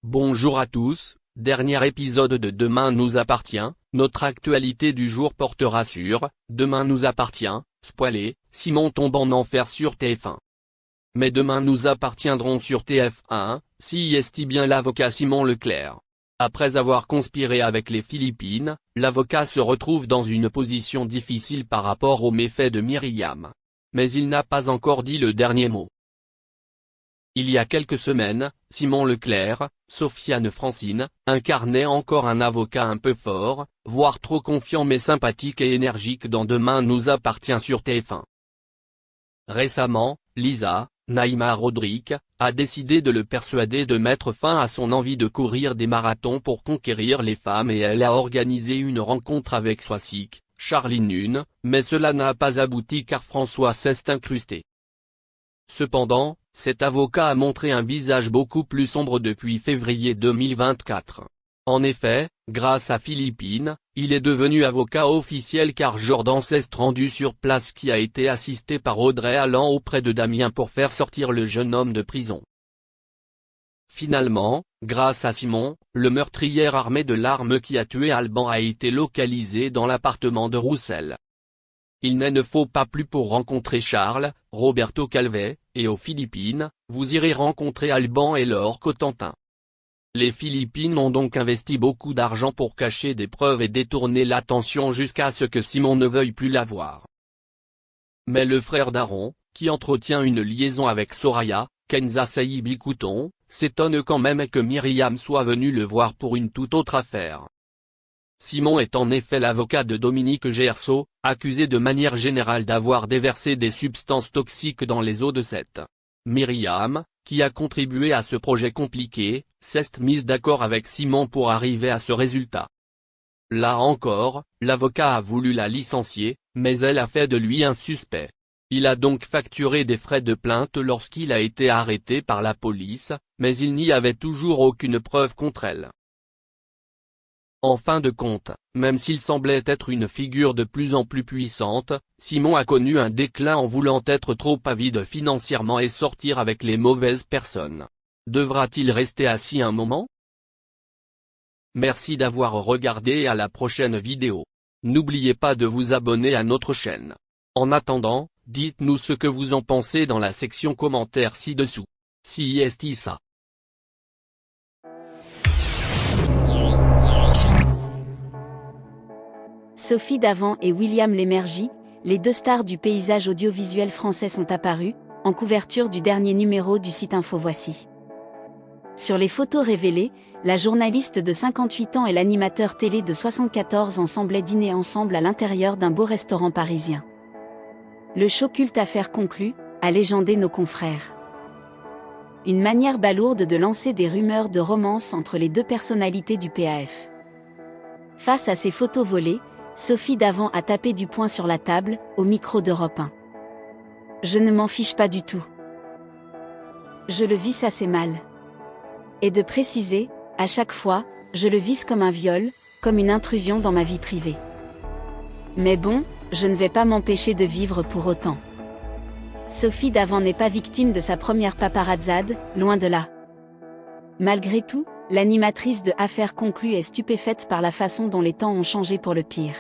Bonjour à tous, dernier épisode de Demain nous appartient, notre actualité du jour portera sur « Demain nous appartient », spoilé, Simon tombe en enfer sur TF1. Mais Demain nous appartiendront sur TF1, si est bien l'avocat Simon Leclerc. Après avoir conspiré avec les Philippines, l'avocat se retrouve dans une position difficile par rapport aux méfaits de Myriam. Mais il n'a pas encore dit le dernier mot. Il y a quelques semaines, Simon Leclerc, Sofiane Francine, incarnait encore un avocat un peu fort, voire trop confiant mais sympathique et énergique dans Demain nous appartient sur TF1. Récemment, Lisa, Naïma Rodrigue, a décidé de le persuader de mettre fin à son envie de courir des marathons pour conquérir les femmes et elle a organisé une rencontre avec Swasik, Charline Nune, mais cela n'a pas abouti car François s'est incrusté. Cependant, cet avocat a montré un visage beaucoup plus sombre depuis février 2024. En effet, grâce à Philippines, il est devenu avocat officiel car Jordan s'est rendu sur place qui a été assisté par Audrey allant auprès de Damien pour faire sortir le jeune homme de prison. Finalement, grâce à Simon, le meurtrier armé de l'arme qui a tué Alban a été localisé dans l'appartement de Roussel. Il ne faut pas plus pour rencontrer Charles, Roberto Calvet, et aux Philippines, vous irez rencontrer Alban et Laure Cotentin. Les Philippines ont donc investi beaucoup d'argent pour cacher des preuves et détourner l'attention jusqu'à ce que Simon ne veuille plus la voir. Mais le frère d'Aaron, qui entretient une liaison avec Soraya, Kenza Saïbi Couton, s'étonne quand même que Myriam soit venue le voir pour une toute autre affaire. Simon est en effet l'avocat de Dominique Gerceau, accusé de manière générale d'avoir déversé des substances toxiques dans les eaux de cette Myriam, qui a contribué à ce projet compliqué, s'est mise d'accord avec Simon pour arriver à ce résultat. Là encore, l'avocat a voulu la licencier, mais elle a fait de lui un suspect. Il a donc facturé des frais de plainte lorsqu'il a été arrêté par la police, mais il n'y avait toujours aucune preuve contre elle. En fin de compte, même s'il semblait être une figure de plus en plus puissante, Simon a connu un déclin en voulant être trop avide financièrement et sortir avec les mauvaises personnes. Devra-t-il rester assis un moment? Merci d'avoir regardé et à la prochaine vidéo. N'oubliez pas de vous abonner à notre chaîne. En attendant, dites-nous ce que vous en pensez dans la section commentaires ci-dessous. Si est ça. Sophie Davant et William Lémergie, les deux stars du paysage audiovisuel français sont apparus, en couverture du dernier numéro du site Info Voici. Sur les photos révélées, la journaliste de 58 ans et l'animateur télé de 74 ans semblaient dîner ensemble à l'intérieur d'un beau restaurant parisien. Le show culte Affaires conclues a légendé nos confrères. Une manière balourde de lancer des rumeurs de romance entre les deux personnalités du PAF. Face à ces photos volées, Sophie Davant a tapé du poing sur la table, au micro d'Europe 1. Je ne m'en fiche pas du tout. Je le vis assez mal. Et de préciser, à chaque fois, je le vis comme un viol, comme une intrusion dans ma vie privée. Mais bon, je ne vais pas m'empêcher de vivre pour autant. Sophie Davant n'est pas victime de sa première paparazzade, loin de là. Malgré tout, l'animatrice de Affaires conclues est stupéfaite par la façon dont les temps ont changé pour le pire.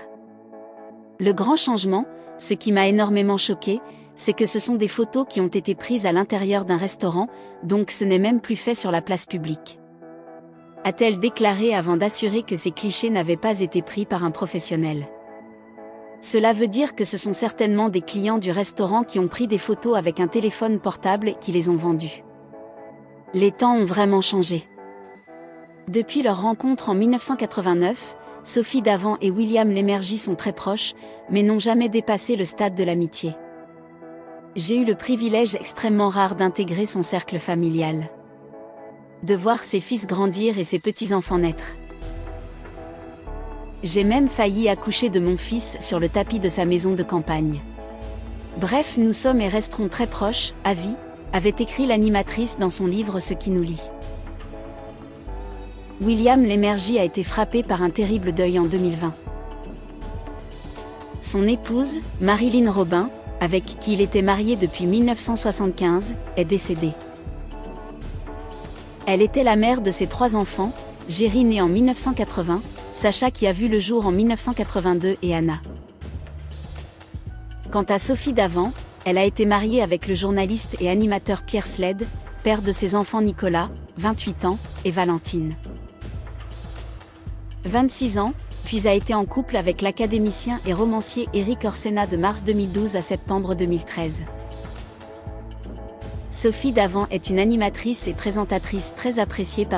Le grand changement, ce qui m'a énormément choqué, c'est que ce sont des photos qui ont été prises à l'intérieur d'un restaurant, donc ce n'est même plus fait sur la place publique. A-t-elle déclaré avant d'assurer que ces clichés n'avaient pas été pris par un professionnel. Cela veut dire que ce sont certainement des clients du restaurant qui ont pris des photos avec un téléphone portable et qui les ont vendues. Les temps ont vraiment changé. Depuis leur rencontre en 1989, Sophie Davant et William Lémergie sont très proches, mais n'ont jamais dépassé le stade de l'amitié. J'ai eu le privilège extrêmement rare d'intégrer son cercle familial. De voir ses fils grandir et ses petits-enfants naître. J'ai même failli accoucher de mon fils sur le tapis de sa maison de campagne. Bref, nous sommes et resterons très proches, à vie, avait écrit l'animatrice dans son livre Ce qui nous lie. William Lémergie a été frappé par un terrible deuil en 2020. Son épouse, Marilyn Robin, avec qui il était marié depuis 1975, est décédée. Elle était la mère de ses 3 enfants, Géry né en 1980, Sacha qui a vu le jour en 1982 et Anna. Quant à Sophie Davant, elle a été mariée avec le journaliste et animateur Pierre Sled, père de ses enfants Nicolas, 28 ans, et Valentine, 26 ans, puis a été en couple avec l'académicien et romancier Éric Orsena de mars 2012 à septembre 2013. Sophie Davant est une animatrice et présentatrice très appréciée par